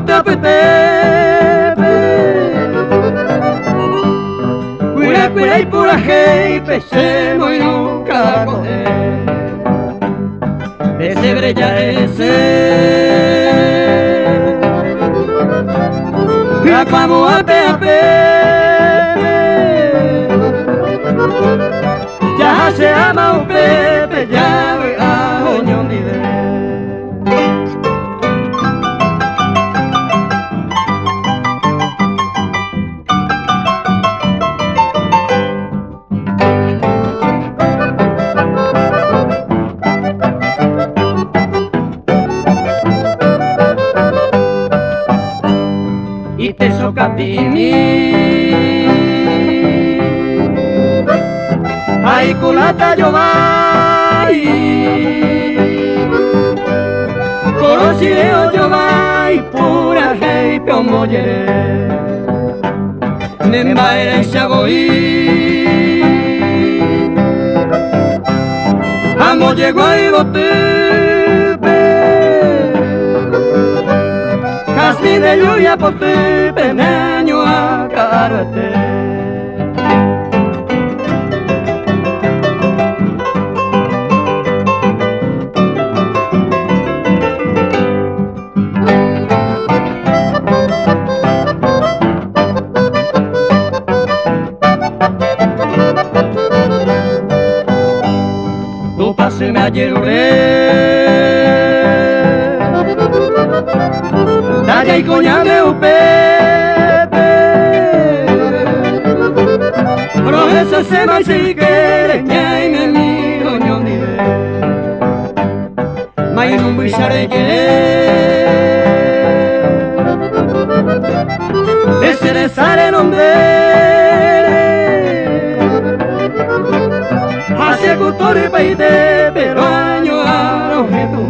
te apetece. Cuida y pura hey, pesemos y nunca coger. Ese brella ese. Vamos a pe. Ya se ama un pepe, ya ve a oñón vive. Y te socatini ay culata yo vai conocido yo vai pura hey piomoye nemba eres chagoí amo llegó y bote Casmi de lluvia por ti, peneño a carete. Tu pase me ayer Daya y coñame un pepe Pero eso se me si quiere ña y me mi coño nive Ma y no me sale ese le sale nombre Hace cultura y paide pero año a los que tú